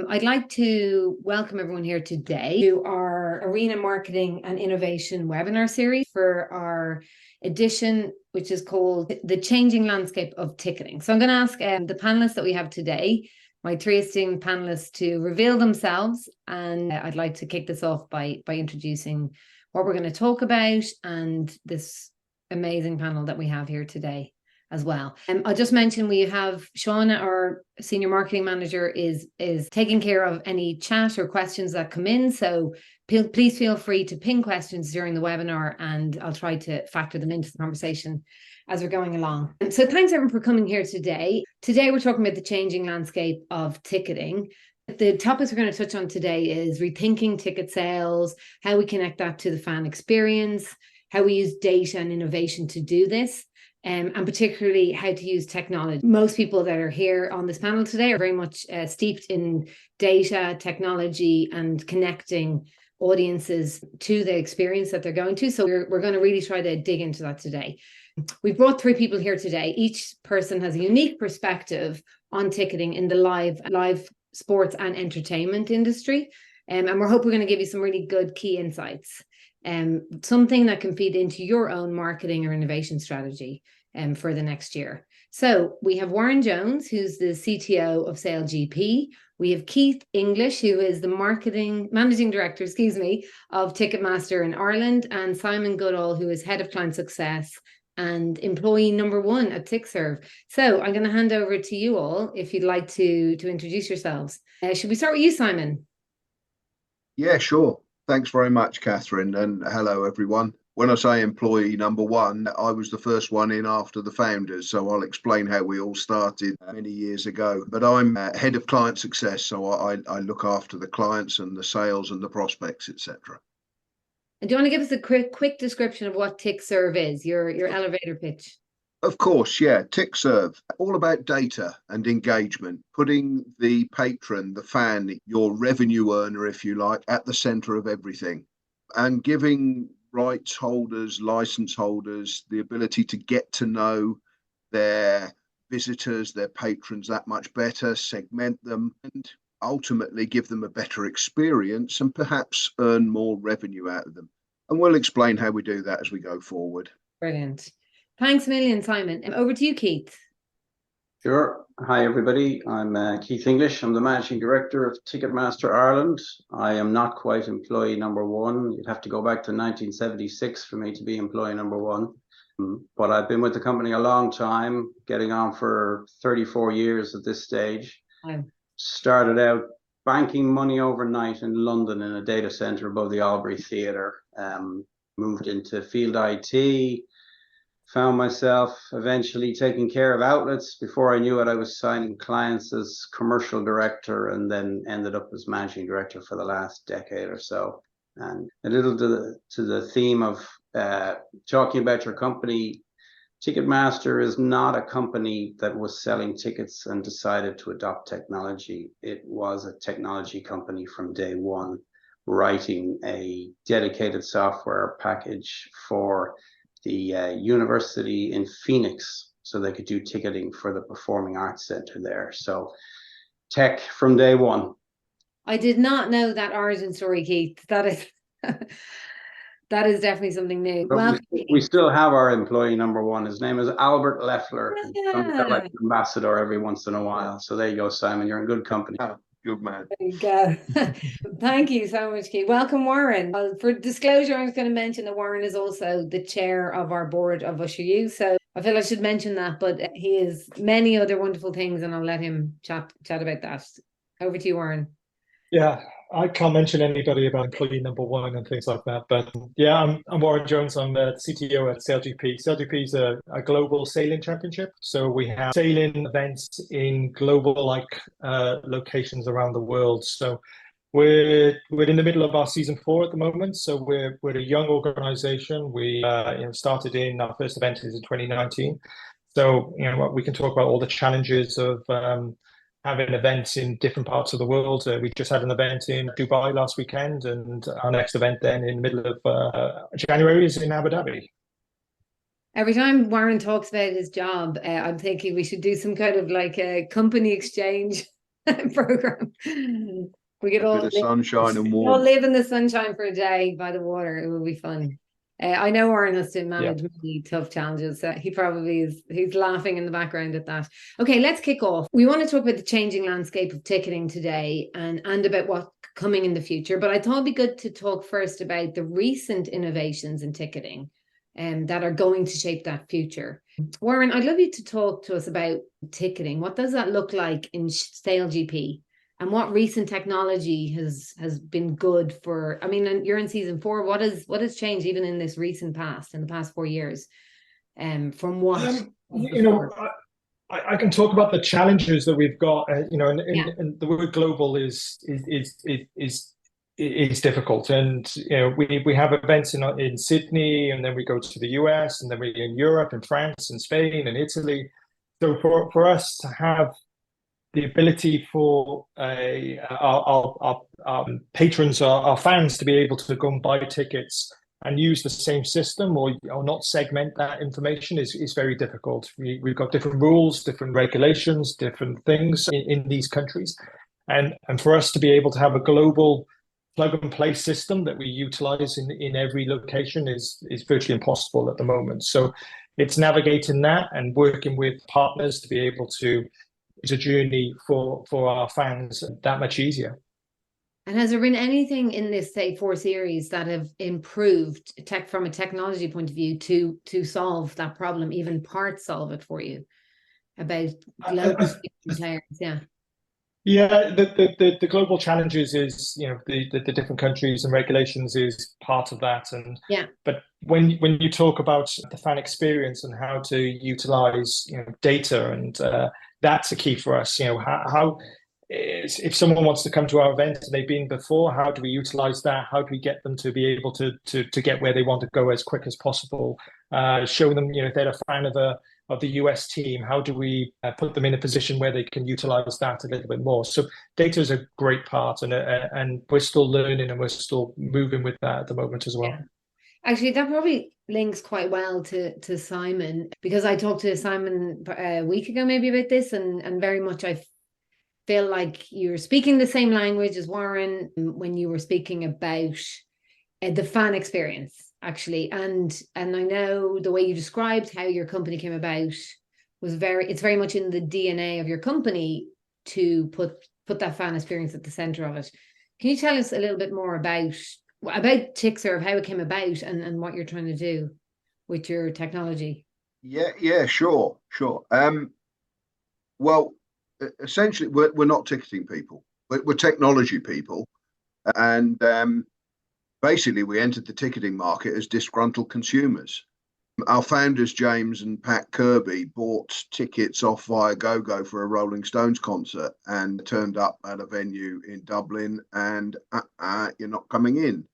I'd like to welcome everyone here today to our Arena Marketing and Innovation webinar series for our edition, which is called The Changing Landscape of Ticketing. So I'm going to ask the panelists that we have today, my three esteemed panelists, to reveal themselves. And I'd like to kick this off by introducing what we're going to talk about and this amazing panel that we have here today as well. I'll just mention we have Shauna, our senior marketing manager, is taking care of any chat or questions that come in. So please feel free to ping questions during the webinar, and I'll try to factor them into the conversation as we're going along. So thanks everyone for coming here today. Today we're talking about the changing landscape of ticketing. The topics we're going to touch on today is rethinking ticket sales, how we connect that to the fan experience, how we use data and innovation to do this. And particularly how to use technology. Most people that are here on this panel today are very much steeped in data, technology, and connecting audiences to the experience that they're going to. So we're going to really try to dig into that today. We've brought three people here today. Each person has a unique perspective on ticketing in the live sports and entertainment industry. And we're hoping we're going to give you some really good key insights. Something that can feed into your own marketing or innovation strategy for the next year. So we have Warren Jones, who's the CTO of SailGP. We have Keith English, who is the managing director, of Ticketmaster in Ireland, and Simon Goodale, who is head of client success and employee number one at Tixserve. So I'm going to hand over to you all if you'd like to introduce yourselves. Should we start with you, Simon? Yeah, sure. Thanks very much, Catherine, and hello, everyone. When I say employee number one, I was the first one in after the founders, so I'll explain how we all started many years ago. But I'm head of client success, so I look after the clients and the sales and the prospects, etc. And do you want to give us a quick description of what Tixserve is, your elevator pitch? Of course, yeah. Tixserve, all about data and engagement, putting the patron, the fan, your revenue earner, if you like, at the center of everything, and giving rights holders, license holders, the ability to get to know their visitors, their patrons that much better, segment them, and ultimately give them a better experience and perhaps earn more revenue out of them. And we'll explain how we do that as we go forward. Brilliant. Thanks a million, Simon. Over to you, Keith. Sure. Hi, everybody. I'm Keith English. I'm the Managing Director of Ticketmaster Ireland. I am not quite employee number one. You'd have to go back to 1976 for me to be employee number one. But I've been with the company a long time, getting on for 34 years at this stage. Wow. Started out banking money overnight in London in a data center above the Albury Theatre. Moved into field IT. Found myself eventually taking care of outlets. Before I knew it, I was signing clients as commercial director, and then ended up as managing director for the last decade or so. And a little to the theme of talking about your company, Ticketmaster is not a company that was selling tickets and decided to adopt technology. It was a technology company from day one, writing a dedicated software package for the university in Phoenix so they could do ticketing for the Performing Arts Center there. So tech from day one. I did not know that origin story, Keith. That is that is definitely something new. Well, we still have our employee number one. His name is Albert Leffler. Yeah. Like ambassador every once in a while. So there you go, Simon. You're in good company. Oh, good man. There you go. Thank you so much, Keith. Welcome, Warren. For disclosure, I was going to mention that Warren is also the chair of our board of Usher U. So I feel I should mention that, but he is many other wonderful things, and I'll let him chat about that. Over to you, Warren. Yeah, I can't mention anybody about employee number one and things like that. But yeah, I'm Warren Jones. I'm the CTO at SailGP. SailGP is a global sailing championship. So we have sailing events in global locations around the world. So we're in the middle of our season 4 at the moment. So we're a young organization. We started in our first event is in 2019. So we can talk about all the challenges of having events in different parts of the world. We just had an event in Dubai last weekend, and our next event then in the middle of January is in Abu Dhabi. Every time Warren talks about his job, I'm thinking we should do some kind of like a company exchange program. We could all bit of sunshine and all warmth. live in the sunshine for a day by the water. It would be fun. I know Warren has to manage really tough challenges. He probably is. He's laughing in the background at that. Okay, let's kick off. We want to talk about the changing landscape of ticketing today and about what's coming in the future. But I thought it'd be good to talk first about the recent innovations in ticketing that are going to shape that future. Warren, I'd love you to talk to us about ticketing. What does that look like in SailGP? And what recent technology has been good for? I mean, you're in season 4. What has changed even in this recent past, in the past 4 years, from what? I can talk about the challenges that we've got. And the word global is difficult. And we have events in Sydney, and then we go to the US, and then we're in Europe and France and Spain and Italy. So for us to have the ability for our patrons, our fans, to be able to go and buy tickets and use the same system or not segment that information is very difficult. We've got different rules, different regulations, different things in these countries. And for us to be able to have a global plug-and-play system that we utilize in every location is virtually impossible at the moment. So it's navigating that and working with partners to be able to is a journey for our fans that much easier. And has there been anything in this, say, 4 series that have improved from a technology point of view to solve that problem, even part solve it for you, about global players? The global challenges is the different countries and regulations is part of that, but when you talk about the fan experience and how to utilize data, and that's a key for us. How if someone wants to come to our event and they've been before, how do we utilize that? How do we get them to be able to get where they want to go as quick as possible? Show them if they're a fan of the US team, how do we put them in a position where they can utilize that a little bit more? So data is a great part, and we're still learning and we're still moving with that at the moment as well. Yeah. Actually, that probably links quite well to Simon, because I talked to Simon a week ago maybe about this, and very much I feel like you're speaking the same language as Warren when you were speaking about the fan experience. Actually, and I know the way you described how your company came about was it's very much in the DNA of your company to put that fan experience at the center of it. Can you tell us a little bit more about Tixserve, how it came about, and what you're trying to do with your technology? Yeah, sure. Well, essentially, we're not ticketing people. We're technology people, and basically, we entered the ticketing market as disgruntled consumers. Our founders, James and Pat Kirby, bought tickets off via GoGo for a Rolling Stones concert and turned up at a venue in Dublin, and you're not coming in.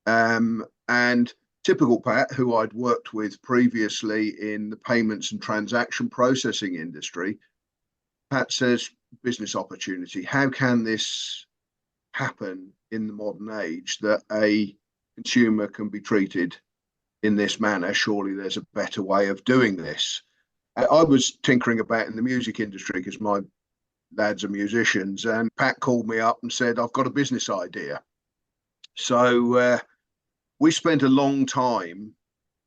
And typical Pat, who I'd worked with previously in the payments and transaction processing industry, Pat says, business opportunity. How can this happen in the modern age that a consumer can be treated in this manner? Surely there's a better way of doing this. I was tinkering about in the music industry because my lads are musicians, and Pat called me up and said, I've got a business idea. So we spent a long time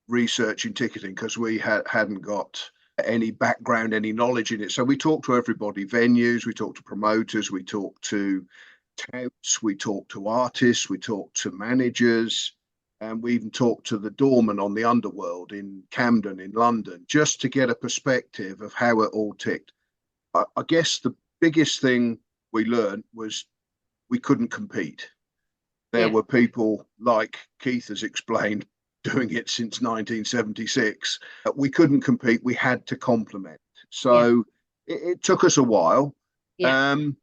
researching ticketing because we hadn't got any background, any knowledge in it. So we talked to everybody, venues, we talked to promoters, we talked to touts, we talked to artists, we talked to managers, and we even talked to the doorman on the Underworld in Camden in London, just to get a perspective of how it all ticked. I guess the biggest thing we learned was we couldn't compete. There were people like Keith has explained doing it since 1976. We couldn't compete. We had to complement. So it took us a while. The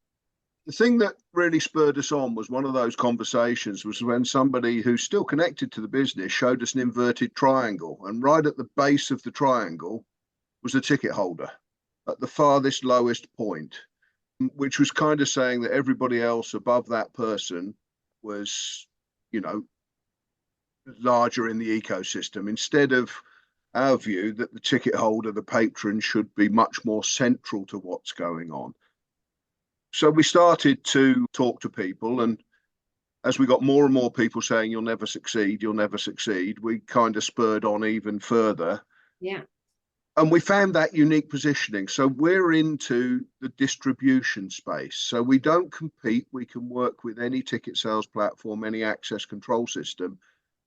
thing that really spurred us on was one of those conversations was when somebody who's still connected to the business showed us an inverted triangle. And right at the base of the triangle was the ticket holder at the farthest lowest point, which was kind of saying that everybody else above that person was, larger in the ecosystem, instead of our view that the ticket holder, the patron, should be much more central to what's going on. So we started to talk to people, and as we got more and more people saying, you'll never succeed, we kind of spurred on even further. Yeah. And we found that unique positioning. So we're into the distribution space. So we don't compete. We can work with any ticket sales platform, any access control system.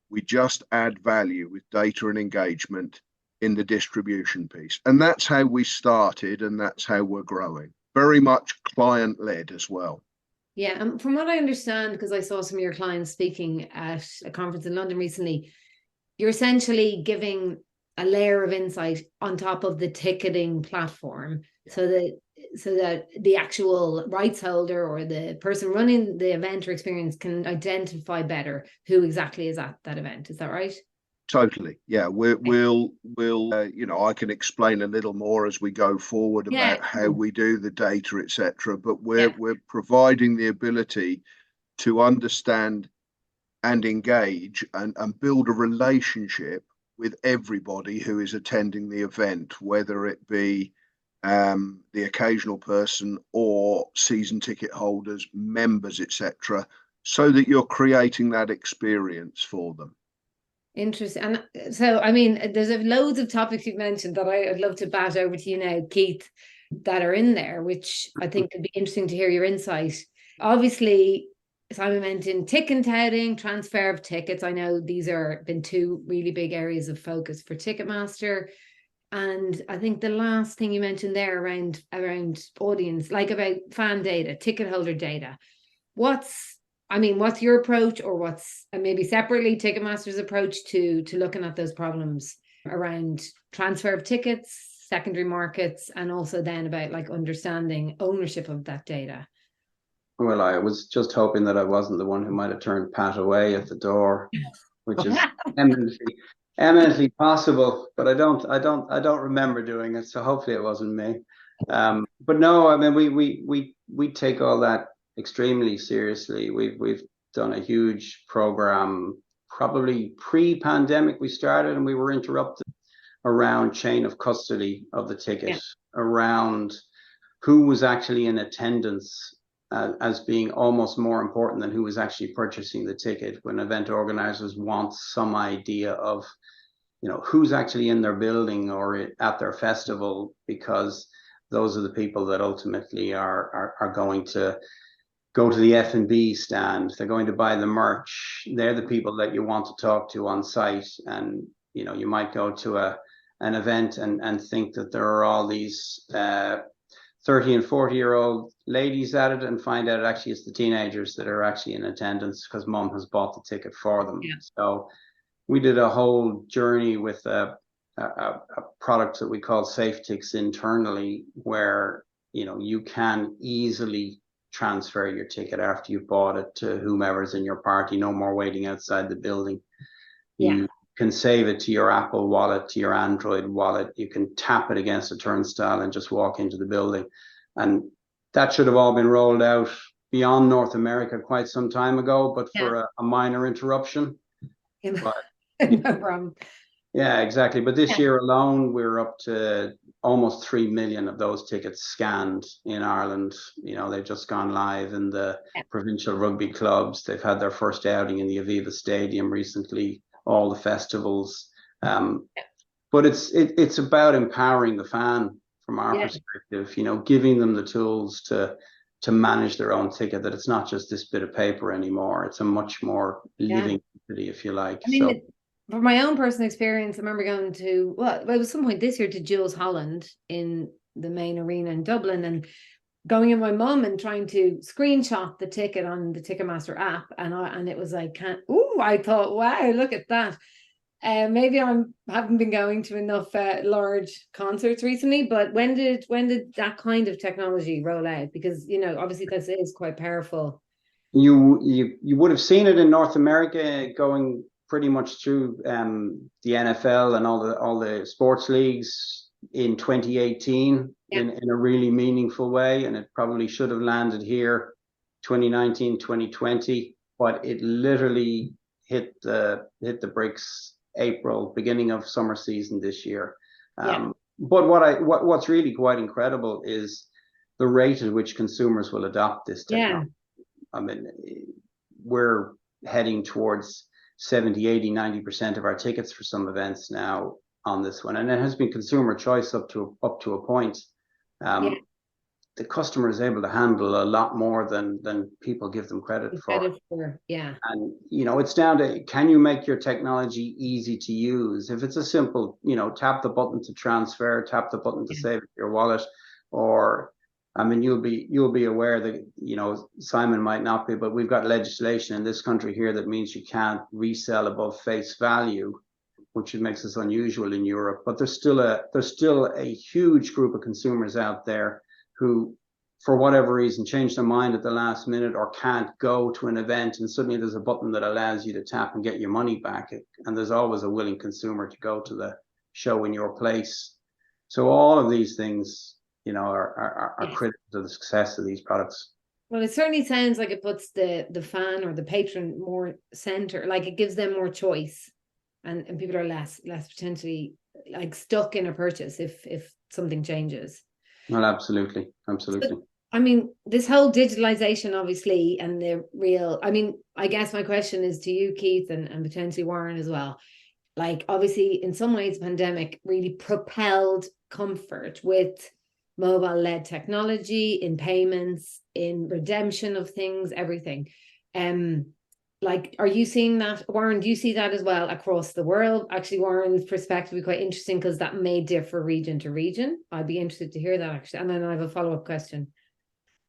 We just add value with data and engagement in the distribution piece. And that's how we started, and that's how we're growing. Very much client-led as well. Yeah, and from what I understand, because I saw some of your clients speaking at a conference in London recently, you're essentially giving a layer of insight on top of the ticketing platform, so that the actual rights holder or the person running the event or experience can identify better who exactly is at that event. Is that right? Totally. Yeah, we'll I can explain a little more as we go forward about how we do the data, etc. But we're providing the ability to understand and engage and build a relationship with everybody who is attending the event, whether it be the occasional person or season ticket holders, members, etc., so that you're creating that experience for them. Interesting. And so, I mean, there's loads of topics you've mentioned that I'd love to bat over to you now, Keith, that are in there, which I think could be interesting to hear your insight. Obviously, Simon mentioned ticket touting, transfer of tickets. I know these are been two really big areas of focus for Ticketmaster. And I think the last thing you mentioned there around audience, like about fan data, ticket holder data. What's your approach, or what's maybe separately Ticketmaster's approach to looking at those problems around transfer of tickets, secondary markets, and also then about like understanding ownership of that data? Well, I was just hoping that I wasn't the one who might have turned Pat away at the door, which is eminently possible, but I don't remember doing it, so hopefully it wasn't me. But no, I mean we take all that extremely seriously. We've done a huge program, probably pre-pandemic we started, and we were interrupted around chain of custody of the ticket, around who was actually in attendance, as being almost more important than who was actually purchasing the ticket, when event organizers want some idea of, who's actually in their building or at their festival, because those are the people that ultimately are going to go to the F&B stand. They're going to buy the merch. They're the people that you want to talk to on site. And, you might go to an event and think that there are all these 30 and 40-year-old ladies at it, and find out actually it's the teenagers that are actually in attendance because mom has bought the ticket for them. Yeah. So we did a whole journey with a product that we call SafeTix internally, where you can easily transfer your ticket after you've bought it to whomever's in your party. No more waiting outside the building. You can save it to your Apple wallet, to your Android wallet. You can tap it against a turnstile and just walk into the building. And that should have all been rolled out beyond North America quite some time ago, but for a minor interruption. But, no problem. Yeah, exactly. But this year alone, we're up to almost 3 million of those tickets scanned in Ireland. They've just gone live in the provincial rugby clubs. They've had their first outing in the Aviva Stadium recently, all the festivals. But it's about empowering the fan from our perspective, giving them the tools to manage their own ticket, that it's not just this bit of paper anymore. It's a much more living entity, if you like. I mean, from my own personal experience, I remember going to, it was some point this year, to Jules Holland in the main arena in Dublin, and going in my mum and trying to screenshot the ticket on the Ticketmaster app, and it was like, I thought, wow, look at that. Maybe I haven't been going to enough large concerts recently, but when did that kind of technology roll out? Because obviously this is quite powerful. You would have seen it in North America going pretty much through the NFL and all the sports leagues in 2018 in a really meaningful way, and it probably should have landed here 2019, 2020, but it literally hit the bricks April, beginning of summer season this year. But what's really quite incredible is the rate at which consumers will adopt this technology. Yeah. I mean, we're heading towards 70, 80, 90% of our tickets for some events now on this one. And it has been consumer choice up to a point. The customer is able to handle a lot more than people give them credit for. Yeah. And, you know, it's down to, can you make your technology easy to use? If it's a simple, you know, tap the button to transfer, tap the button to save your wallet, or, I mean, you'll be aware that, you know, Simon might not be, but we've got legislation in this country here that means you can't resell above face value, which makes us unusual in Europe. But there's still a huge group of consumers out there who, for whatever reason, change their mind at the last minute or can't go to an event, and suddenly there's a button that allows you to tap and get your money back. And there's always a willing consumer to go to the show in your place. So all of these things, you know, are critical to the success of these products. Well, it certainly sounds like it puts the fan or the patron more center, like it gives them more choice, and people are less potentially like stuck in a purchase if something changes. Well, absolutely. So, I mean, this whole digitalization, obviously, and I guess my question is to you, Keith, and potentially Warren as well. Like, obviously, in some ways, the pandemic really propelled comfort with mobile-led technology in payments, in redemption of things, everything. Like, are you seeing that, Warren? Do you see that as well across the world? Actually, Warren's perspective would be quite interesting because that may differ region to region. I'd be interested to hear that, actually. And then I have a follow-up question.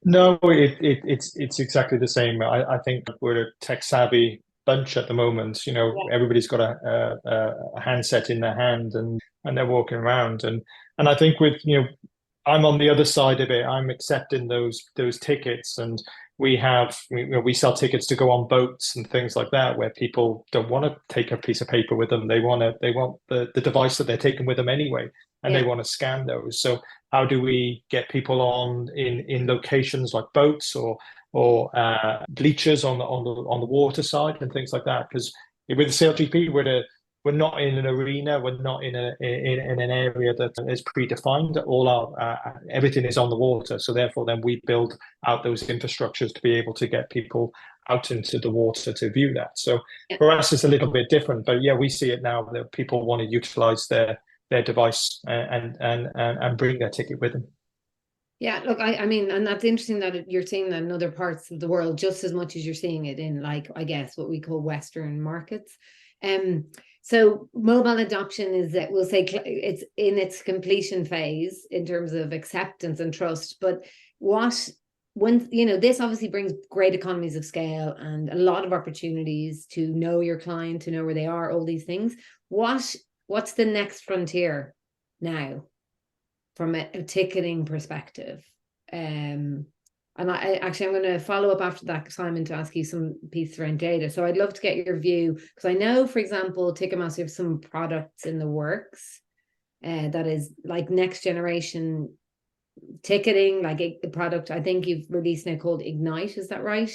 No, it's exactly the same. I think we're a tech-savvy bunch at the moment. You know, everybody's got a handset in their hand and they're walking around. And I think with, you know, I'm on the other side of it. I'm accepting those tickets, and we sell tickets to go on boats and things like that, where people don't want to take a piece of paper with them. They want the device that they're taking with them anyway, and they want to scan those. So how do we get people on in locations like boats or bleachers on the water side and things like that? Because with the SailGP, we're not in an arena. We're not in an area that is predefined. All our everything is on the water. So therefore, then we build out those infrastructures to be able to get people out into the water to view that. So for us, it's a little bit different. But yeah, we see it now that people want to utilize their device and bring their ticket with them. Yeah, look, I mean, and that's interesting that you're seeing that in other parts of the world just as much as you're seeing it in, like, I guess, what we call Western markets. So mobile adoption is that we'll say it's in its completion phase in terms of acceptance and trust. But when, you know, this obviously brings great economies of scale and a lot of opportunities to know your client, to know where they are, all these things. What's the next frontier now from a ticketing perspective? And I'm going to follow up after that, Simon, to ask you some pieces around data. So I'd love to get your view, because I know, for example, Ticketmaster have some products in the works that is like next generation ticketing, like a product I think you've released now called Ignite. Is that right,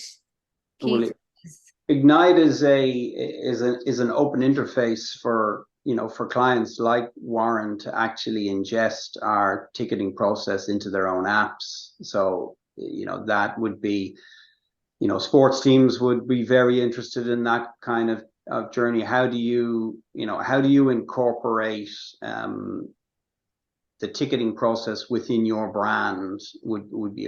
Keith? Well, Ignite is an open interface for, you know, for clients like Warren to actually ingest our ticketing process into their own apps. So, you know, that would be, you know, sports teams would be very interested in that kind of journey. How do you incorporate the ticketing process within your brand would be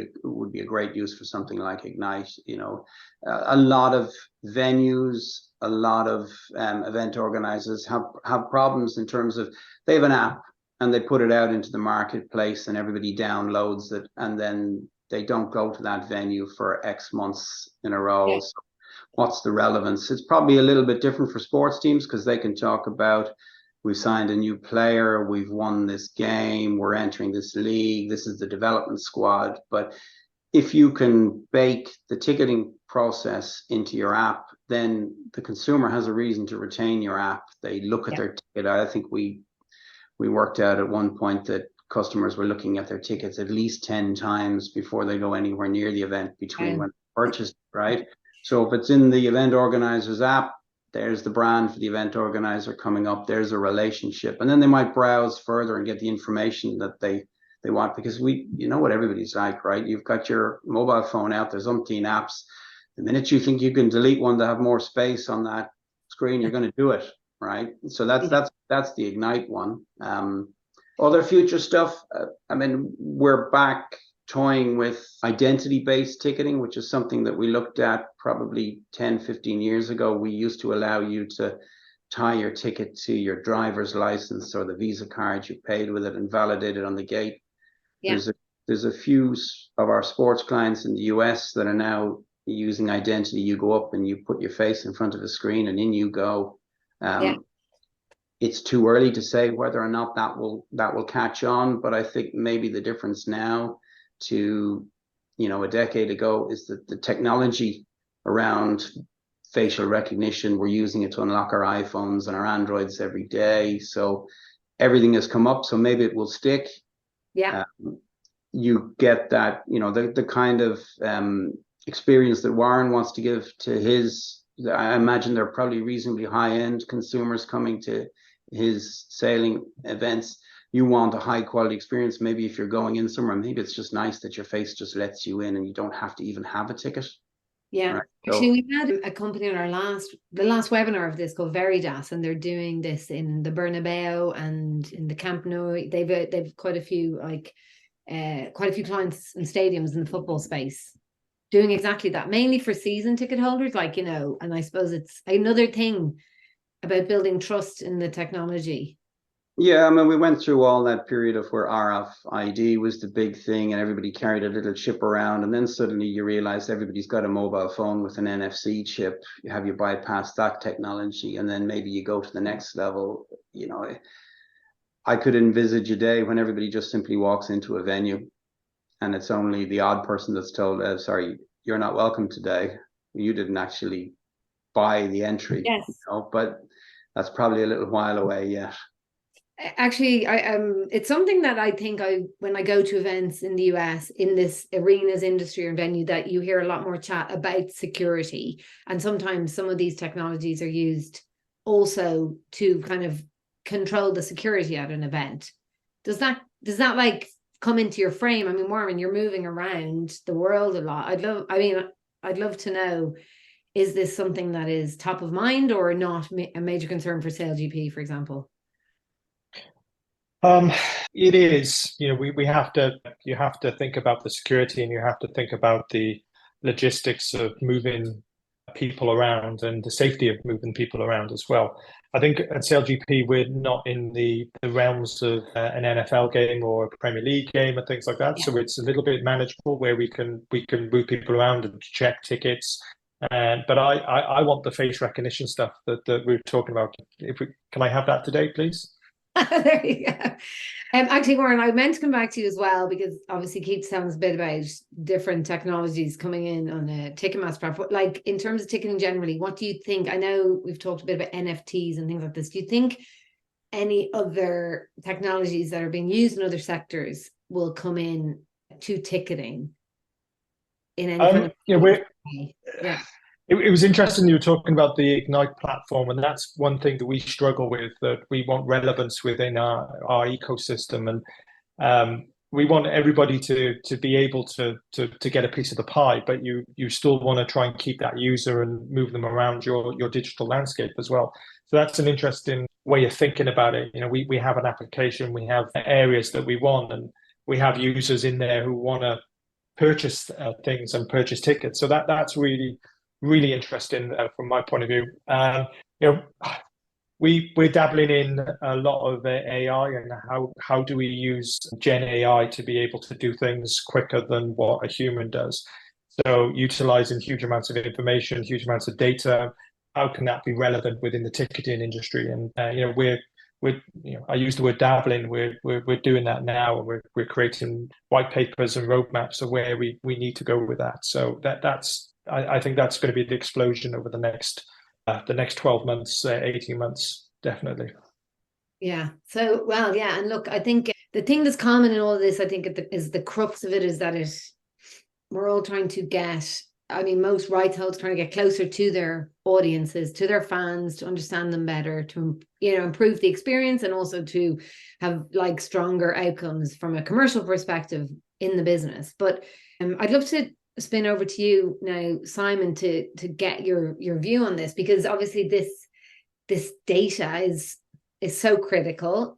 a great use for something like Ignite. You know, a lot of venues, a lot of event organizers have problems in terms of they have an app and they put it out into the marketplace and everybody downloads it, and then they don't go to that venue for X months in a row. Yeah. So what's the relevance? It's probably a little bit different for sports teams because they can talk about, we've signed a new player, we've won this game, we're entering this league, this is the development squad. But if you can bake the ticketing process into your app, then the consumer has a reason to retain your app. They look at their ticket. I think we worked out at one point that customers were looking at their tickets at least 10 times before they go anywhere near the event between when they purchased, right? So if it's in the event organizer's app, there's the brand for the event organizer coming up, there's a relationship. And then they might browse further and get the information that they they want, because you know what everybody's like, right? You've got your mobile phone out, there's umpteen apps. The minute you think you can delete one to have more space on that screen, you're going to do it, right? So that's the Ignite one. Other future stuff, I mean, we're back toying with identity-based ticketing, which is something that we looked at probably 10, 15 years ago. We used to allow you to tie your ticket to your driver's license or the Visa card you paid with it and validate it on the gate. Yeah. There's a few of our sports clients in the US that are now using identity. You go up and you put your face in front of a screen and in you go. It's too early to say whether or not that will catch on, but I think maybe the difference now to, you know, a decade ago is that the technology around facial recognition, we're using it to unlock our iPhones and our Androids every day. So everything has come up, so maybe it will stick. Yeah. You get that, you know, the kind of experience that Warren wants to give to his, I imagine they're probably reasonably high-end consumers coming to his sailing events. You want a high quality experience. Maybe if you're going in somewhere, maybe it's just nice that your face just lets you in and you don't have to even have a ticket. Yeah. Right. Actually, we had a company on the last webinar of this called Veritas, and they're doing this in the Bernabeu and in the Camp Nou. They've quite a few clients and stadiums in the football space doing exactly that, mainly for season ticket holders, like, you know, and I suppose it's another thing about building trust in the technology. Yeah, I mean, we went through all that period of where RFID was the big thing and everybody carried a little chip around, and then suddenly you realize everybody's got a mobile phone with an NFC chip. You bypass that technology, and then maybe you go to the next level. You know, I could envisage a day when everybody just simply walks into a venue and it's only the odd person that's told, sorry, you're not welcome today. You didn't actually buy the entry. Yes. You know, but that's probably a little while away yet. Actually, it's something that I think when I go to events in the US, in this arenas, industry or venue, that you hear a lot more chat about security. And sometimes some of these technologies are used also to kind of control the security at an event. Does that like come into your frame? I mean, Warren, you're moving around the world a lot. I'd love to know, is this something that is top of mind or not a major concern for SailGP, for example? It is, you know, you have to think about the security, and you have to think about the logistics of moving people around and the safety of moving people around as well. I think at SailGP, we're not in the realms of an NFL game or a Premier League game and things like that. Yeah. So it's a little bit manageable where we can move people around and check tickets. But I want the face recognition stuff that we're talking about. Can I have that today, please? There you go. Actually, Warren, I meant to come back to you as well, because obviously Keith tells us a bit about different technologies coming in on a Ticketmaster platform. Like, in terms of ticketing generally, what do you think? I know we've talked a bit about NFTs and things like this. Do you think any other technologies that are being used in other sectors will come in to ticketing in any kind of way? Yeah. It was interesting you were talking about the Ignite platform, and that's one thing that we struggle with, that we want relevance within our ecosystem, and we want everybody to be able to get a piece of the pie, but you still want to try and keep that user and move them around your digital landscape as well. So that's an interesting way of thinking about it. You know, we have an application, we have areas that we want, and we have users in there who want to purchase things and purchase tickets. So that's really interesting from my point of view. You know, we're dabbling in a lot of AI, and how do we use Gen AI to be able to do things quicker than what a human does? So utilizing huge amounts of information, huge amounts of data, how can that be relevant within the ticketing industry? And you know, we're I use the word dabbling. We're doing that now, and we're creating white papers and roadmaps of where we need to go with that. So I think that's going to be the explosion over the next 12 months, 18 months, definitely. Yeah. So, well, yeah. And look, I think the thing that's common in all of this, I think is the crux of it, is that we're all trying to get I mean, most rights holders trying to get closer to their audiences, to their fans, to understand them better, to, you know, improve the experience, and also to have like stronger outcomes from a commercial perspective in the business. But I'd love to spin over to you now, Simon, to get your view on this, because obviously this data is so critical.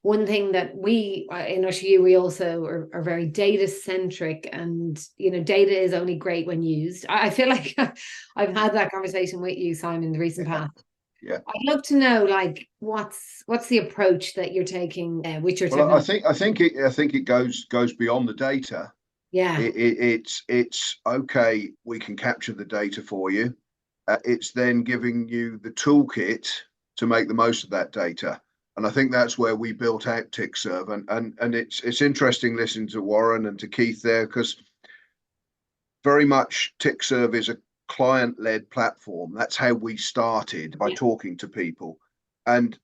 One thing that we in USU, we also are very data centric, and you know, data is only great when used. I feel like I've had that conversation with you, Simon, in the recent past. Yeah, I'd love to know, like, what's the approach that you're taking with your well, technology? I think it goes beyond the data. Yeah, It's okay, we can capture the data for you. It's then giving you the toolkit to make the most of that data. And I think that's where we built out Tixserve. And it's interesting listening to Warren and to Keith there, because very much Tixserve is a client-led platform. That's how we started, by talking to people. And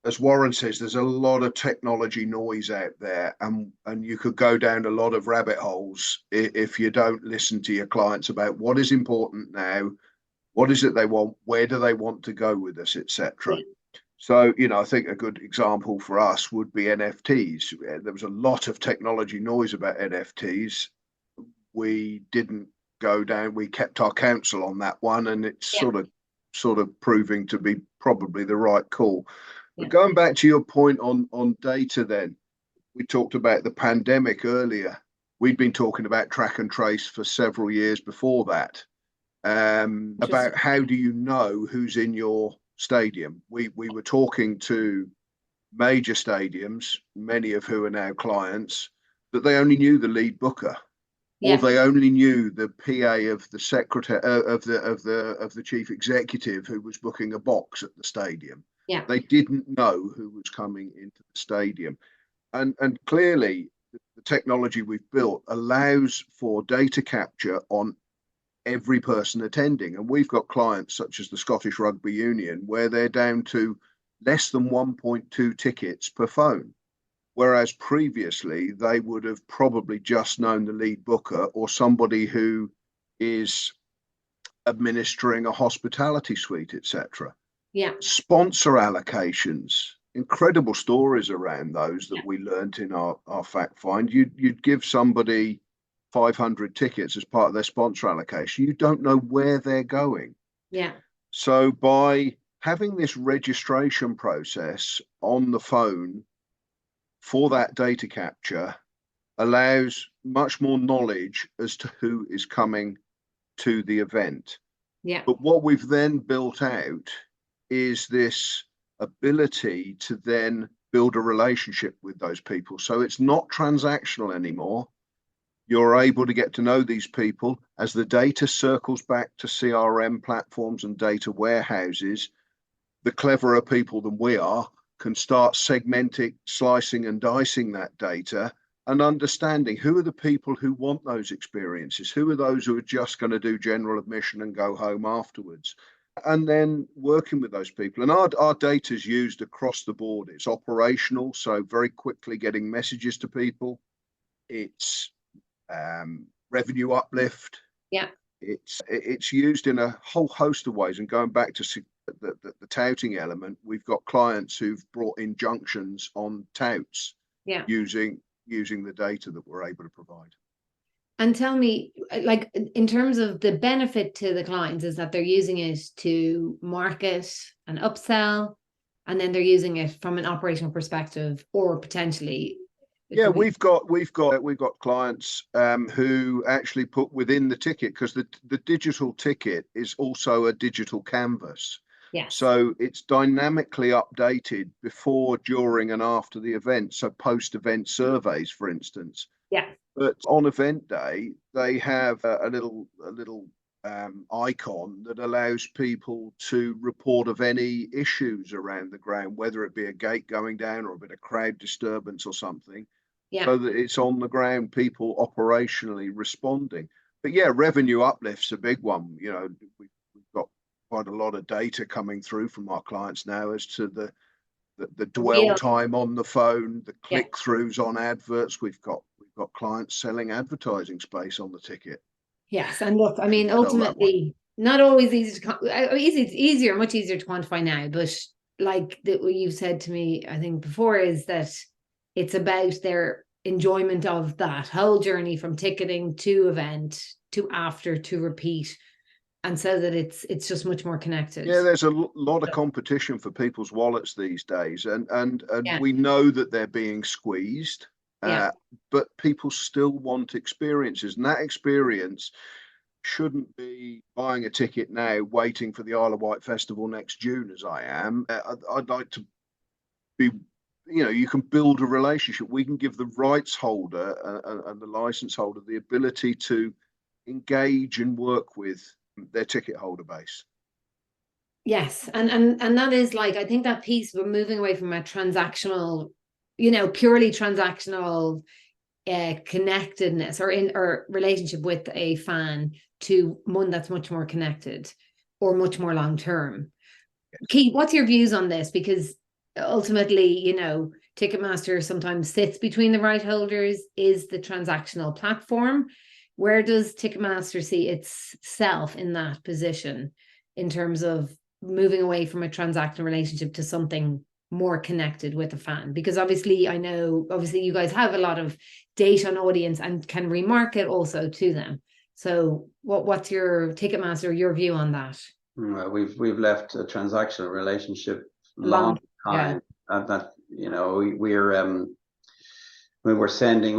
as Warren says, there's a lot of technology noise out there, and you could go down a lot of rabbit holes if you don't listen to your clients about what is important now, what is it they want, where do they want to go with us, etc. So, you know, I think a good example for us would be NFTs. There was a lot of technology noise about NFTs. We didn't go down, we kept our counsel on that one, and it's sort of proving to be probably the right call. But going back to your point on data, then we talked about the pandemic earlier. We'd been talking about track and trace for several years before that, about how do you know who's in your stadium. We were talking to major stadiums, many of who are now clients, that they only knew the lead booker, or they only knew the PA of the secretary of the chief executive who was booking a box at the stadium. Yeah. They didn't know who was coming into the stadium. And clearly the technology we've built allows for data capture on every person attending. And we've got clients such as the Scottish Rugby Union, where they're down to less than 1.2 tickets per phone. Whereas previously they would have probably just known the lead booker or somebody who is administering a hospitality suite, etc. Yeah. Sponsor allocations, incredible stories around those that we learned in our fact find. You'd give somebody 500 tickets as part of their sponsor allocation. You don't know where they're going. Yeah. So by having this registration process on the phone for that data capture allows much more knowledge as to who is coming to the event. Yeah. But what we've then built out is this ability to then build a relationship with those people. So it's not transactional anymore. You're able to get to know these people as the data circles back to CRM platforms and data warehouses. The cleverer people than we are can start segmenting, slicing and dicing that data and understanding who are the people who want those experiences, who are those who are just going to do general admission and go home afterwards, and then working with those people. And our data is used across the board. It's operational, so very quickly getting messages to people. It's revenue uplift. Yeah. It's used in a whole host of ways. And going back to the touting element, we've got clients who've brought injunctions on touts using the data that we're able to provide. And tell me, like, in terms of the benefit to the clients, is that they're using it to market and upsell, and then they're using it from an operational perspective, or potentially. Yeah, we've got clients who actually put within the ticket, because the digital ticket is also a digital canvas. Yes. So it's dynamically updated before, during, and after the event. So post-event surveys, for instance. Yeah. But on event day, they have a little icon that allows people to report of any issues around the ground, whether it be a gate going down or a bit of crowd disturbance or something. Yeah. So that it's on the ground, people operationally responding. But yeah, revenue uplift's a big one. You know, we've got quite a lot of data coming through from our clients now as to the dwell time on the phone, the click-throughs on adverts. We've got clients selling advertising space on the ticket. Yes, and look, I mean, Tell that one. ultimately, not always easy to easy. It's easier, much easier to quantify now. But like that, what you've said to me, I think before, is that it's about their enjoyment of that whole journey from ticketing to event to after to repeat, and so that it's just much more connected. Yeah, there's a lot of competition for people's wallets these days, and Yeah. we know that they're being squeezed. Yeah. But people still want experiences, and that experience shouldn't be buying a ticket now, waiting for the Isle of Wight Festival next June, as I am. I'd like to be, you can build a relationship. We can give the rights holder and the license holder the ability to engage and work with their ticket holder base. Yes, and that is, like, I think that piece, we're moving away from a transactional, purely transactional connectedness or relationship with a fan, to one that's much more connected or much more long term. Keith, what's your views on this? Because ultimately, Ticketmaster sometimes sits between the right holders, is the transactional platform. Where does Ticketmaster see itself in that position in terms of moving away from a transactional relationship to something more connected with a fan? Because obviously you guys have a lot of data on audience and can remarket also to them. So what's your Ticketmaster, your view on that? Well, we've left a transactional relationship long time. Yeah. That we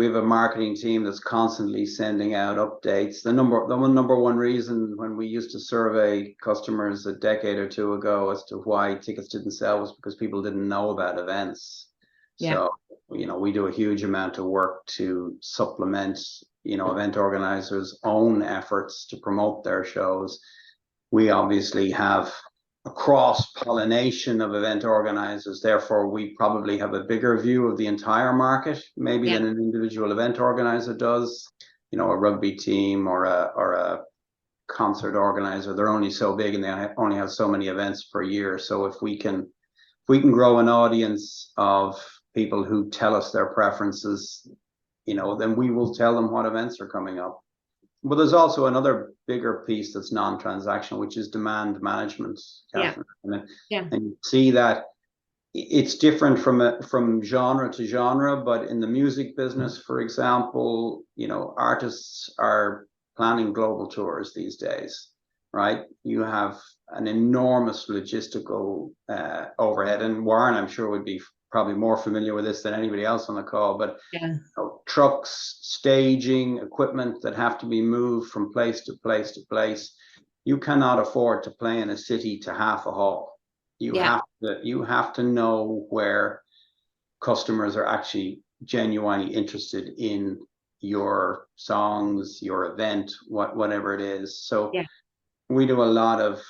have a marketing team that's constantly sending out updates. The number one reason when we used to survey customers a decade or two ago as to why tickets didn't sell was because people didn't know about events. Yeah. So, we do a huge amount of work to supplement, event organizers' own efforts to promote their shows. We obviously have a cross-pollination of event organizers. Therefore, we probably have a bigger view of the entire market, maybe than an individual event organizer does. A rugby team or a concert organizer, they're only so big and they only have so many events per year. So if we can grow an audience of people who tell us their preferences, then we will tell them what events are coming up. But there's also another bigger piece that's non-transactional, which is demand management, Catherine. Yeah. And you see that it's different from genre to genre, but in the music business, for example, artists are planning global tours these days, right? You have an enormous logistical overhead, and Warren, I'm sure, would be probably more familiar with this than anybody else on the call, but trucks, staging, equipment that have to be moved from place to place to place. You cannot afford to play in a city to half a hall. You have to know where customers are actually genuinely interested in your songs, your event, whatever it is. So we do a lot of,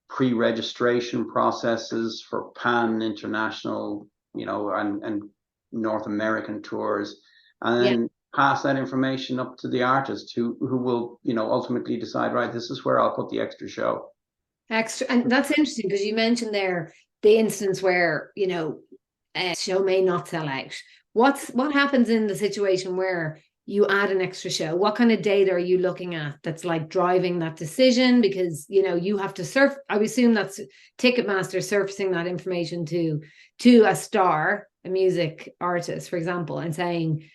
pre-registration processes for pan-international, and North American tours, and then pass that information up to the artist who will, ultimately decide, right, this is where I'll put the extra show. And that's interesting, because you mentioned there the instance where, a show may not sell out. What happens in the situation where you add an extra show? What kind of data are you looking at that's like driving that decision? Because, you have to I would assume that's Ticketmaster surfacing that information to a star, a music artist, for example, and saying,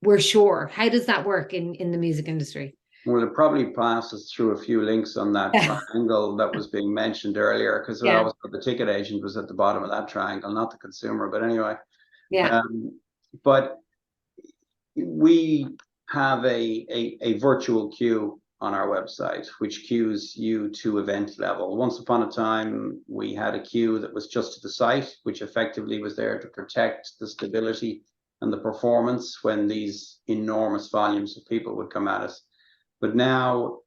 we're sure. How does that work in the music industry? Well, it probably passes through a few links on that triangle that was being mentioned earlier, because the ticket agent was at the bottom of that triangle, not the consumer. But anyway, but we have a virtual queue on our website, which queues you to event level. Once upon a time, we had a queue that was just to the site, which effectively was there to protect the stability and the performance when these enormous volumes of people would come at us. But now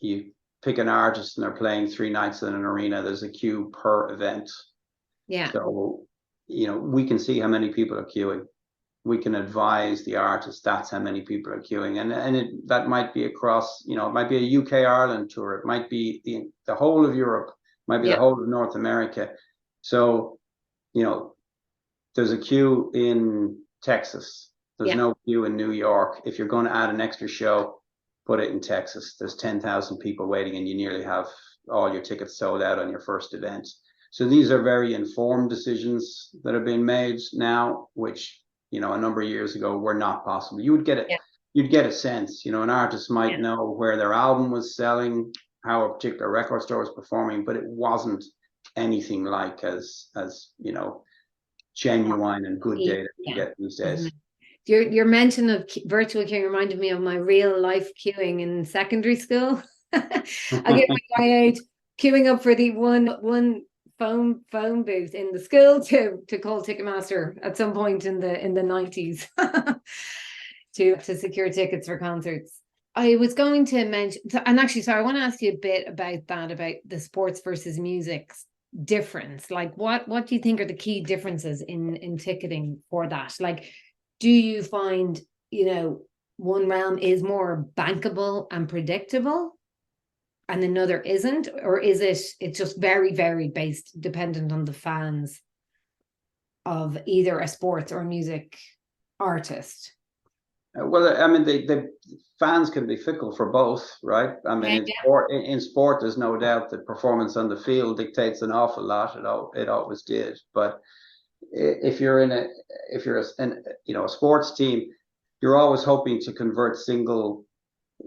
you pick an artist and they're playing 3 nights in an arena, there's a queue per event. So, we can see how many people are queuing. We can advise the artist that's how many people are queuing. And that might be across, it might be a UK Ireland tour. It might be the whole of Europe, it might be the whole of North America. So, there's a queue in Texas. There's no queue in New York. If you're going to add an extra show, put it in Texas, there's 10,000 people waiting and you nearly have all your tickets sold out on your first event. So these are very informed decisions that are being made now, which, a number of years ago were not possible. You would get it. Yeah. You'd get a sense, an artist might know where their album was selling, how a particular record store was performing, but it wasn't anything like as genuine and good data you get these days. Your mention of virtual queuing reminded me of my real life queuing in secondary school. I'll give my age, queuing up for the one phone booth in the school to call Ticketmaster at some point in the 90s to secure tickets for concerts. I was going to mention, and actually, so I want to ask you a bit about that, about the sports versus music difference. Like, what do you think are the key differences in ticketing for that? Like, do you find, one realm is more bankable and predictable and another isn't? Or is it's just very, very based, dependent on the fans of either a sports or music artist? Well, I mean, the fans can be fickle for both, right? I mean, in sport, there's no doubt that performance on the field dictates an awful lot. It always did. But if you're a sports team, you're always hoping to convert single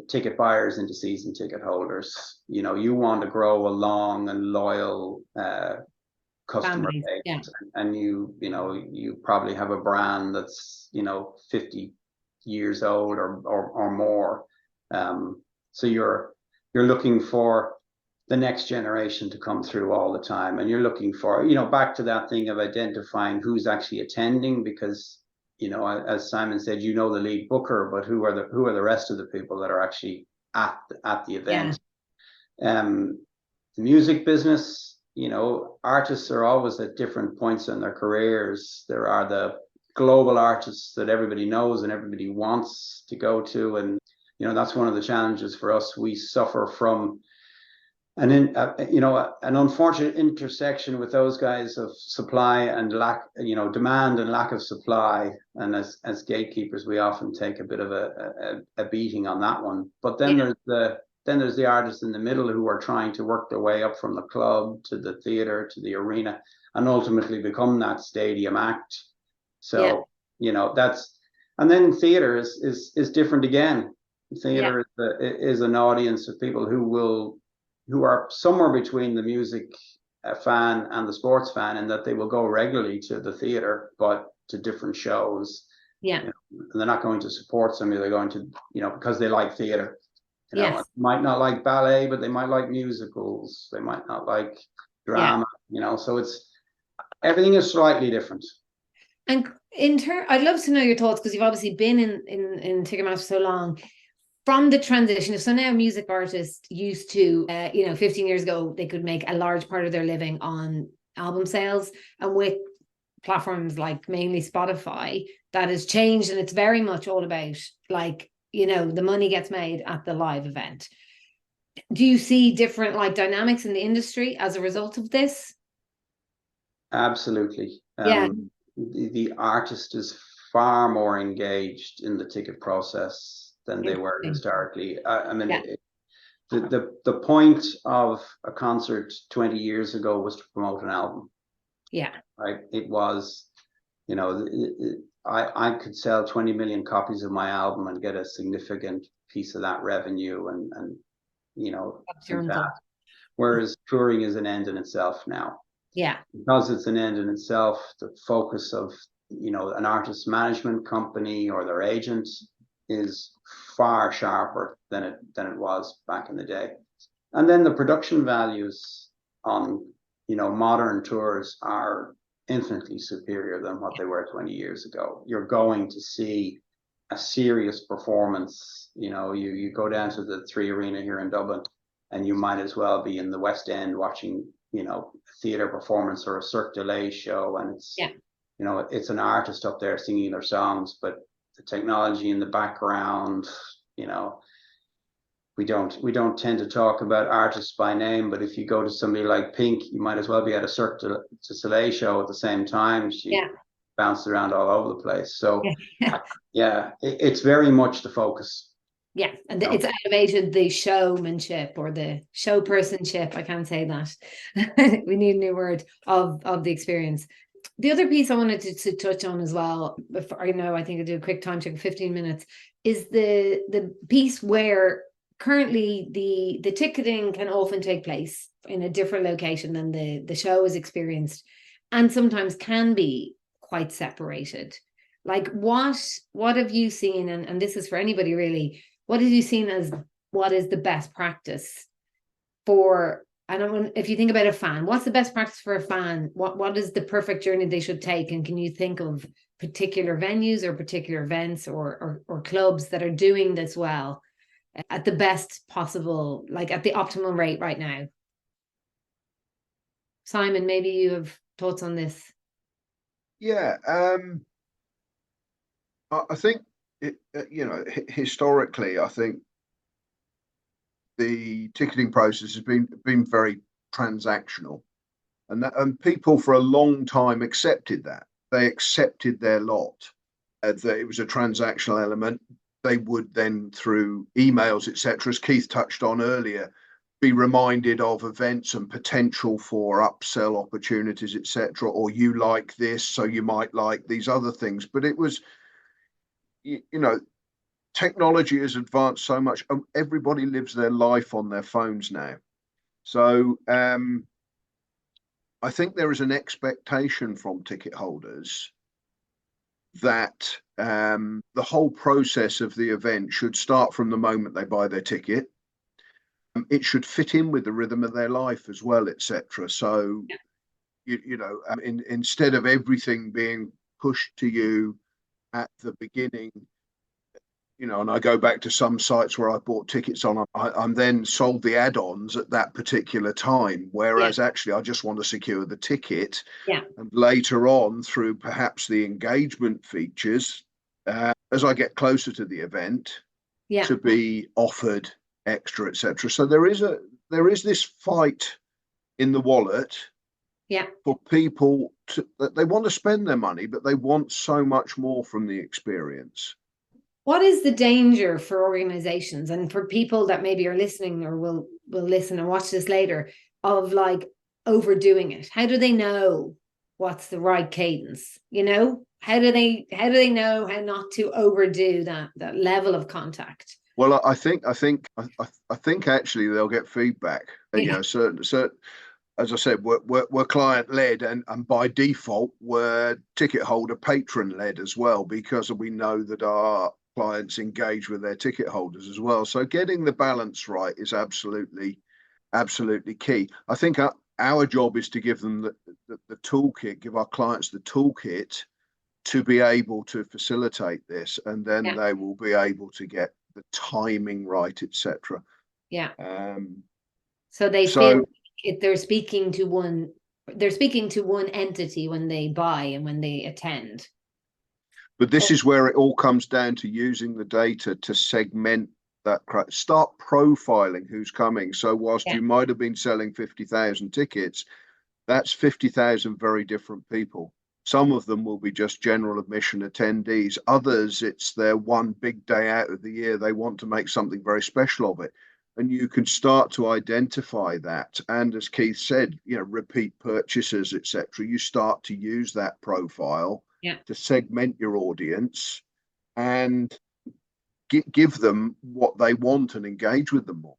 ticket buyers into season ticket holders. You want to grow a long and loyal customer base, and you probably have a brand that's 50 years old or more, so you're looking for the next generation to come through all the time, and you're looking for back to that thing of identifying who's actually attending, because as Simon said, the lead booker, but who are the rest of the people that are actually at the event. The music business, artists are always at different points in their careers. There are the global artists that everybody knows and everybody wants to go to, and that's one of the challenges for us. We suffer from an unfortunate intersection with those guys of supply and lack, demand and lack of supply, and as gatekeepers we often take a bit of a beating on that one. But then there's the artists in the middle who are trying to work their way up from the club to the theater to the arena and ultimately become that stadium act. So that's, and then theater is different again. Theater is an audience of people who are somewhere between the music fan and the sports fan, in that they will go regularly to the theater, but to different shows. And they're not going to support somebody. They're going to, because they like theater. Might not like ballet, but they might like musicals. They might not like drama. So everything is slightly different. And I'd love to know your thoughts, because you've obviously been in Ticketmaster so long. From the transition, so now music artists used to, 15 years ago, they could make a large part of their living on album sales, and with platforms like mainly Spotify, that has changed, and it's very much all about the money gets made at the live event. Do you see different dynamics in the industry as a result of this? Absolutely. The artist is far more engaged in the ticket process than they were historically. The point of a concert 20 years ago was to promote an album. Right. It was, I could sell 20 million copies of my album and get a significant piece of that revenue, and that. Whereas touring is an end in itself now. Because it's an end in itself, the focus of an artist management company or their agent is far sharper than it was back in the day. And then the production values on modern tours are infinitely superior than what they were 20 years ago. You're going to see a serious performance. You go down to the 3 Arena here in Dublin, and you might as well be in the West End watching a theater performance or a Cirque du Soleil show, and it's it's an artist up there singing their songs, but the technology in the background, we don't tend to talk about artists by name, but if you go to somebody like Pink, you might as well be at a Cirque du Soleil show at the same time. She bounced around all over the place. So it's very much the focus. Yeah, and it's out of Asia, the showmanship or the show personship. I can't say that. We need a new word of the experience. The other piece I wanted to touch on as well, before I know I think I'll do a quick time check of 15 minutes, is the piece where currently the ticketing can often take place in a different location than the show is experienced, and sometimes can be quite separated. Like what have you seen, and this is for anybody really, what have you seen as what is the best practice for, I don't know, if you think about a fan, what's the best practice for a fan? What is the perfect journey they should take? And can you think of particular venues or particular events or clubs that are doing this well at the best possible, like at the optimal rate right now? Simon, maybe you have thoughts on this. Yeah, I think historically, I think the ticketing process has been very transactional, and people for a long time accepted that. They accepted their lot, that it was a transactional element. They would then, through emails, etc., as Keith touched on earlier, be reminded of events and potential for upsell opportunities, etc., or you like this, so you might like these other things. But it was, technology has advanced so much. Everybody lives their life on their phones now. So I think there is an expectation from ticket holders that the whole process of the event should start from the moment they buy their ticket. It should fit in with the rhythm of their life as well, etc. So, instead of everything being pushed to you at the beginning, and I go back to some sites where I bought tickets on, I'm then sold the add-ons at that particular time, whereas actually I just want to secure the ticket. And later on, through perhaps the engagement features, as I get closer to the event, to be offered extra, etc. So there is this fight in the wallet for people that they want to spend their money, but they want so much more from the experience. What is the danger for organizations and for people that maybe are listening or will listen and watch this later, of like overdoing it? How do they know what's the right cadence? How do they know how not to overdo that level of contact? Well, I think actually they'll get feedback. Certain, as I said, we're client led, and by default we're ticket holder patron led as well, because we know that our clients engage with their ticket holders as well. So getting the balance right is absolutely key. I think our job is to give them the toolkit, give our clients the toolkit to be able to facilitate this, and then they will be able to get the timing right, etc. So they feel if they're speaking to one entity when they buy and when they attend. But this is where it all comes down to using the data to segment that, start profiling who's coming. So whilst you might have been selling 50,000 tickets, that's 50,000 very different people. Some of them will be just general admission attendees. Others, it's their one big day out of the year. They want to make something very special of it. And you can start to identify that. And as Keith said, repeat purchases, etc. You start to use that profile to segment your audience and give them what they want and engage with them more.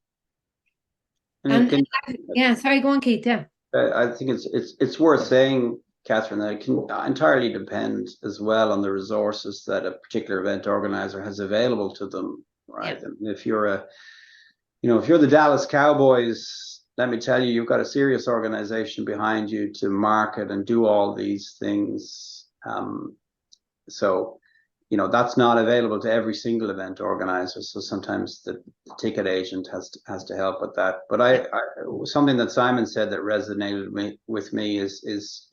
Sorry, go on, Keith. I think it's worth saying, Catherine, that it can entirely depend as well on the resources that a particular event organizer has available to them, right? And if you're the Dallas Cowboys, let me tell you, you've got a serious organization behind you to market and do all these things. So that's not available to every single event organizer. So sometimes the ticket agent has to help with that. But I something that Simon said that resonated with me is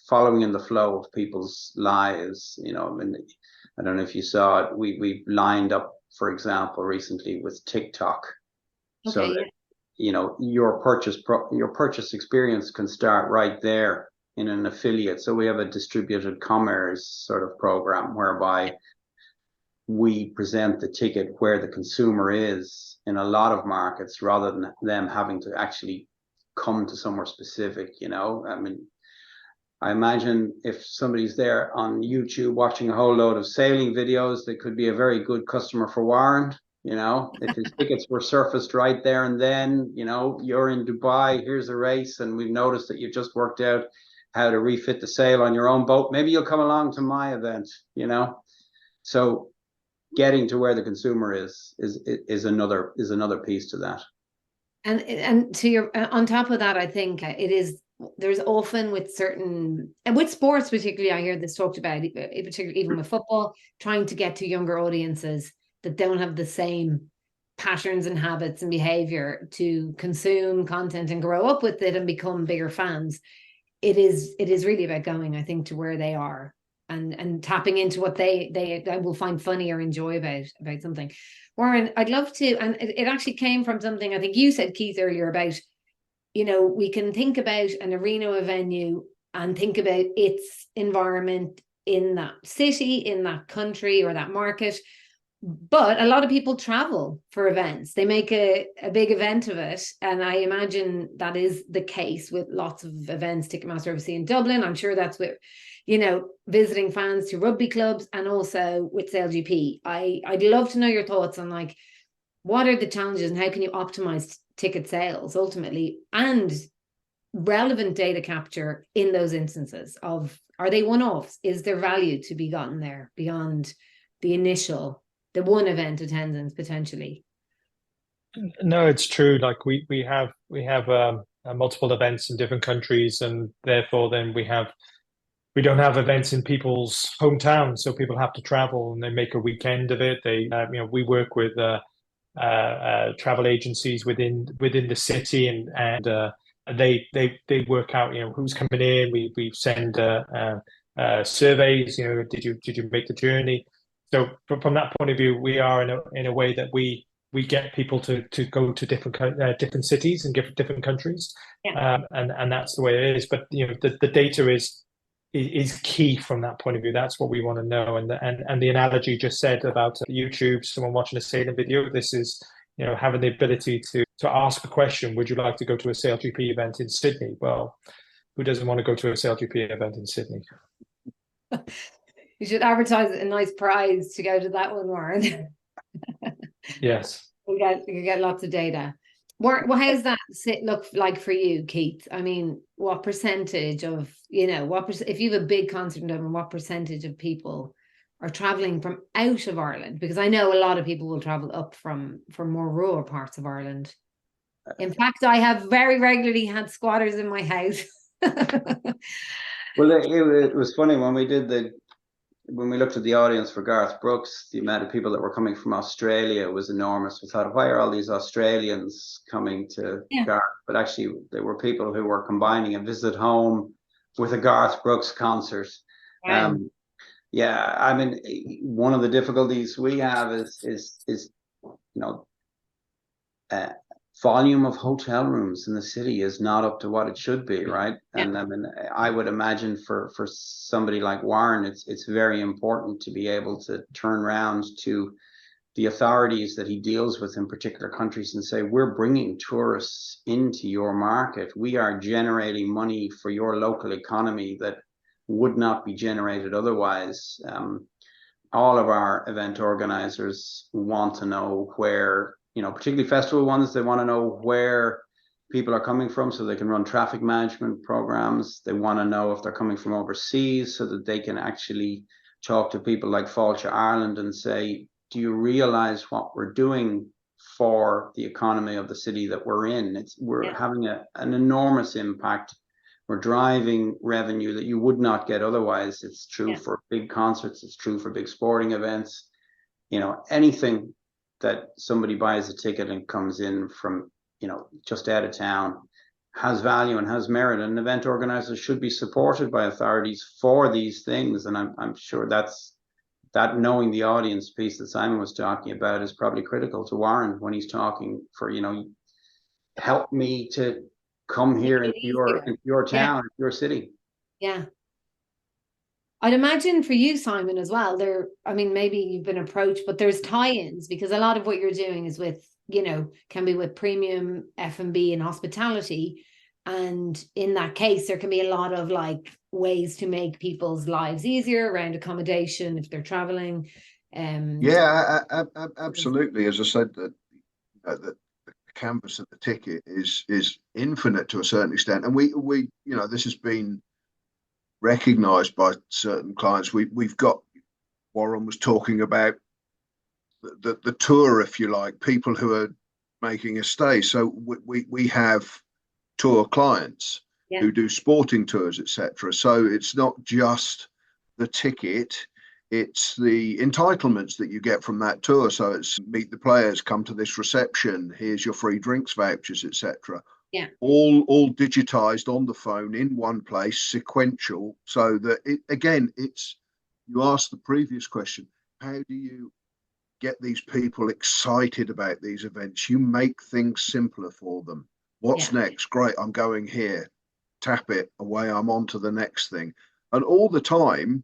following in the flow of people's lives. I don't know if you saw it. We lined up, for example, recently with TikTok, so that your purchase experience can start right there in an affiliate. So we have a distributed commerce sort of program whereby we present the ticket where the consumer is in a lot of markets, rather than them having to actually come to somewhere specific. I mean, I imagine if somebody's there on YouTube watching a whole load of sailing videos, they could be a very good customer for Warren. If his tickets were surfaced right there and then, you're in Dubai, here's a race, and we've noticed that you've just worked out how to refit the sail on your own boat. Maybe you'll come along to my event, So getting to where the consumer is another piece to that. And to your on top of that, I think there's often with sports particularly, I hear this talked about, particularly even with football, trying to get to younger audiences that don't have the same patterns and habits and behavior to consume content and grow up with it and become bigger fans. It is really about going, I think, to where they are and tapping into what they will find funny or enjoy about something. Warren, I'd love to, and it actually came from something I think you said, Keith, earlier about, we can think about an arena or venue and think about its environment in that city, in that country or that market. But a lot of people travel for events. They make a big event of it. And I imagine that is the case with lots of events. Ticketmaster obviously in Dublin. I'm sure that's with, visiting fans to rugby clubs, and also with SailGP. I'd love to know your thoughts on what are the challenges and how can you optimize ticket sales ultimately, and relevant data capture in those instances of, are they one-offs? Is there value to be gotten there beyond the one event attendance potentially? No, it's true. Like we have multiple events in different countries, and therefore then we don't have events in people's hometowns, so people have to travel and they make a weekend of it. We work with travel agencies within the city, and they work out who's coming in. We send surveys. Did you make the journey? So from that point of view, we are in a way that we get people to go to different cities and different countries, and that's the way it is. But the data is key from that point of view. That's what we want to know. And the analogy just said about YouTube, someone watching a sailing video, this is having the ability to ask a question. Would you like to go to a SailGP event in Sydney? Well, who doesn't want to go to a SailGP event in Sydney? You should advertise a nice prize to go to that one, Warren. Yes. You get lots of data. How does that look like for you, Keith? I mean, what percentage of, if you have a big concert in Dublin, what percentage of people are traveling from out of Ireland? Because I know a lot of people will travel up from more rural parts of Ireland. In fact, I have very regularly had squatters in my house. Well, it was funny when we looked at the audience for Garth Brooks, the amount of people that were coming from Australia was enormous. We thought, why are all these Australians coming to Garth? But actually, there were people who were combining a visit home with a Garth Brooks concert. Wow. I mean, one of the difficulties we have is volume of hotel rooms in the city is not up to what it should be, right? And I mean, I would imagine for somebody like Warren, it's very important to be able to turn around to the authorities that he deals with in particular countries and say, we're bringing tourists into your market. We are generating money for your local economy that would not be generated otherwise. All of our event organizers want to know where, particularly festival ones, they want to know where people are coming from so they can run traffic management programs. They want to know if they're coming from overseas so that they can actually talk to people like Fáilte Ireland and say, do you realize what we're doing for the economy of the city that we're in? We're having an enormous impact. We're driving revenue that you would not get otherwise. It's true for big concerts. It's true for big sporting events. Anything that somebody buys a ticket and comes in from, just out of town has value and has merit, and event organizers should be supported by authorities for these things. And I'm sure that knowing the audience piece that Simon was talking about is probably critical to Warren when he's talking for, help me to come here into your town, your city. Yeah. I'd imagine for you, Simon, as well, I mean, maybe you've been approached, but there's tie-ins, because a lot of what you're doing is with, can be with premium F&B and hospitality. And in that case, there can be a lot of like ways to make people's lives easier around accommodation if they're traveling. Absolutely. As I said, that the canvas of the ticket is infinite to a certain extent, and we this has been recognized by certain clients. We've got, Warren was talking about the tour, if you like, people who are making a stay. So we have tour clients who do sporting tours, etc. So it's not just the ticket, it's the entitlements that you get from that tour. So it's meet the players, come to this reception, here's your free drinks vouchers, etc. Yeah. All digitized on the phone in one place, sequential, so that you asked the previous question, how do you get these people excited about these events? You make things simpler for them. What's next? Great, I'm going here. Tap it, away I'm on to the next thing. And all the time,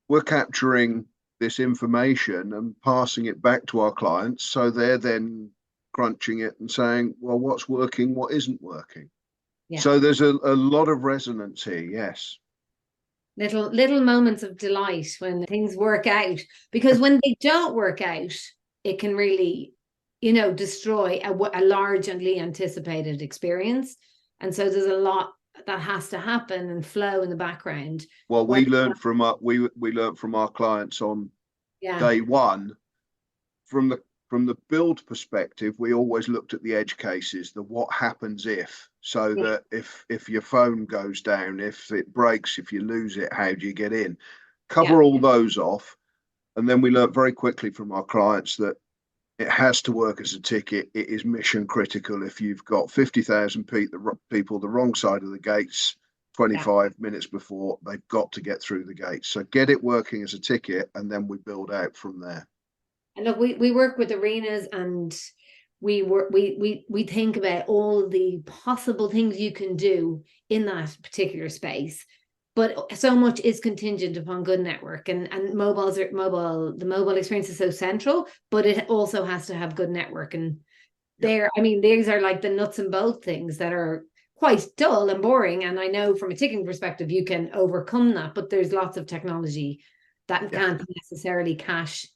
we're capturing this information and passing it back to our clients. So they're then crunching it and saying, well, what's working, what isn't working? Yeah. So there's a lot of resonance here, yes. Little moments of delight when things work out, because when they don't work out, it can really, destroy a largely anticipated experience. And so there's a lot that has to happen and flow in the background. Well, we learned from our clients on day one. From the build perspective, we always looked at the edge cases, the what happens if, so that if your phone goes down, if it breaks, if you lose it, how do you get in? Cover all those off. And then we learned very quickly from our clients that it has to work as a ticket. It is mission critical. If you've got 50,000 people the wrong side of the gates 25 minutes before, they've got to get through the gates. So get it working as a ticket, and then we build out from there. And look, we work with arenas, and we think about all the possible things you can do in that particular space, but so much is contingent upon good network, and the mobile experience is so central, but it also has to have good network. And these are like the nuts and bolts things that are quite dull and boring. And I know from a ticketing perspective, you can overcome that, but there's lots of technology that can't necessarily cache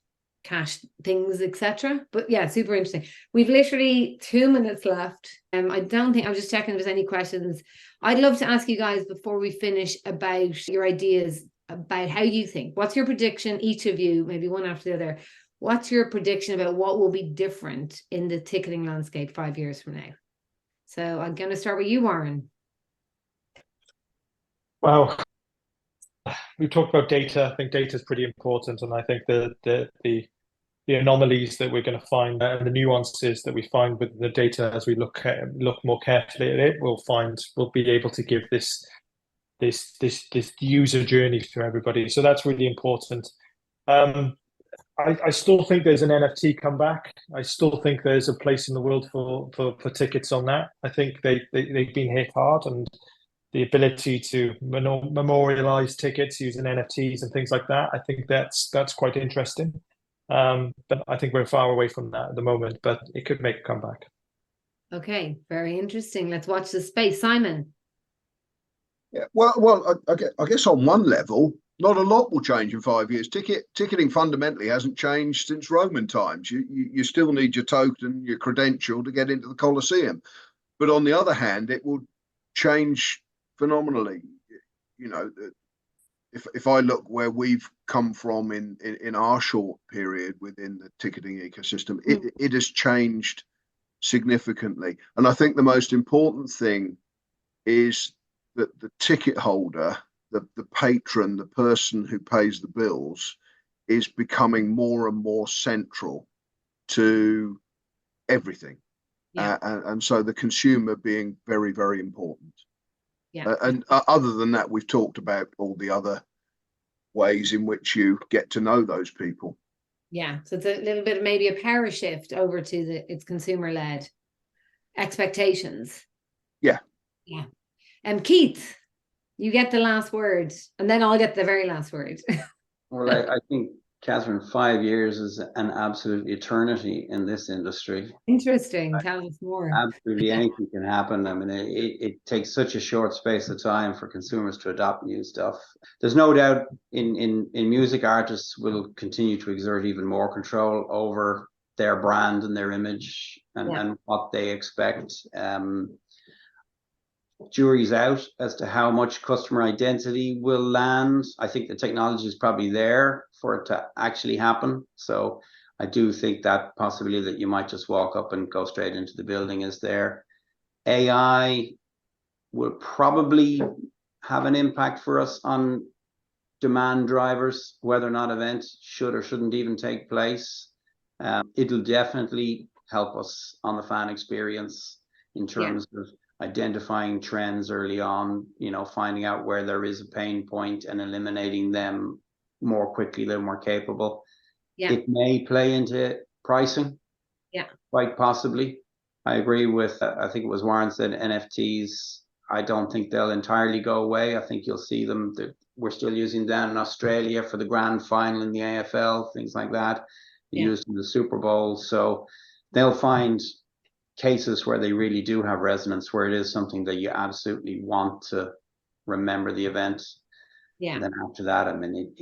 things, etc. But super interesting. We've literally 2 minutes left. I'm just checking if there's any questions. I'd love to ask you guys before we finish about your ideas about how you think. What's your prediction, each of you, maybe one after the other? What's your prediction about what will be different in the ticketing landscape 5 years from now? So I'm going to start with you, Warren. Well, we talked about data. I think data is pretty important, and I think the anomalies that we're going to find and the nuances that we find with the data as we look more carefully at it, we'll be able to give this user journey for everybody. So that's really important. I still think there's an NFT comeback. I still think there's a place in the world for tickets on that. I think they've been hit hard, and the ability to memorialize tickets using NFTs and things like that, I think that's quite interesting. But I think we're far away from that at the moment, but it could make a comeback. Okay, very interesting. Let's watch the space. Simon. Yeah, well, I guess on one level, not a lot will change in 5 years. Ticketing fundamentally hasn't changed since Roman times. You still need your token, your credential to get into the Colosseum. But on the other hand, it will change phenomenally. If I look where we've come from in our short period within the ticketing ecosystem, it has changed significantly. And I think the most important thing is that the ticket holder, the patron, the person who pays the bills, is becoming more and more central to everything. And so the consumer being very, very important. And other than that, we've talked about all the other ways in which you get to know those people. Yeah, so it's a little bit of maybe a power shift over to it's consumer-led expectations. Yeah. Keith. You get the last word, and then I'll get the very last word. Well, I think, Catherine, 5 years is an absolute eternity in this industry. Interesting. Tell us more. Absolutely anything can happen. I mean, it takes such a short space of time for consumers to adopt new stuff. There's no doubt in music, artists will continue to exert even more control over their brand and their image and what they expect. Jury's out as to how much customer identity will land. I think the technology is probably there for it to actually happen. So I do think that possibility that you might just walk up and go straight into the building is there. AI will probably have an impact for us on demand drivers, whether or not events should or shouldn't even take place. It'll definitely help us on the fan experience in terms of identifying trends early on, finding out where there is a pain point and eliminating them more quickly than we're capable. It may play into pricing, quite possibly. I agree with, I think it was Warren said, NFTs. I don't think they'll entirely go away. I think you'll see them. We're still using them in Australia for the grand final in the AFL, things like that. Used in the Super Bowl. So they'll find cases where they really do have resonance, where it is something that you absolutely want to remember the event. And then after that, I mean,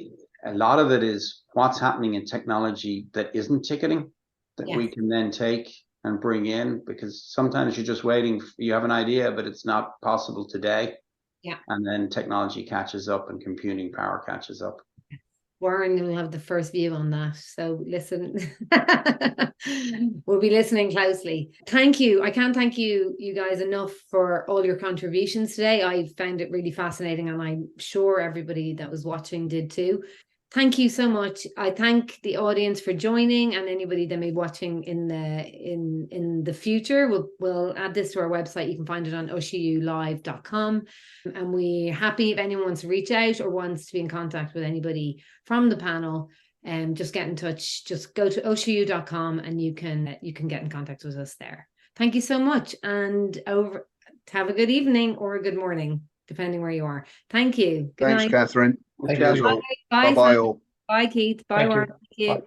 a lot of it is what's happening in technology that isn't ticketing that we can then take and bring in, because sometimes you're just waiting, you have an idea, but it's not possible today. And then technology catches up and computing power catches up. Warren will have the first view on that. So listen, we'll be listening closely. Thank you. I can't thank you guys enough for all your contributions today. I found it really fascinating, and I'm sure everybody that was watching did too. Thank you so much. I thank the audience for joining, and anybody that may be watching in the future. We'll add this to our website. You can find it on oshulive.com. And we're happy if anyone wants to reach out or wants to be in contact with anybody from the panel. Just get in touch. Just go to oshu.com and you can get in contact with us there. Thank you so much, and have a good evening or a good morning, depending where you are. Thank you. Good Thanks, night. Catherine. Thank Cheers you. all. Bye. Bye all. Bye, Keith. Bye, Thank you. Warren. Thank you. Bye.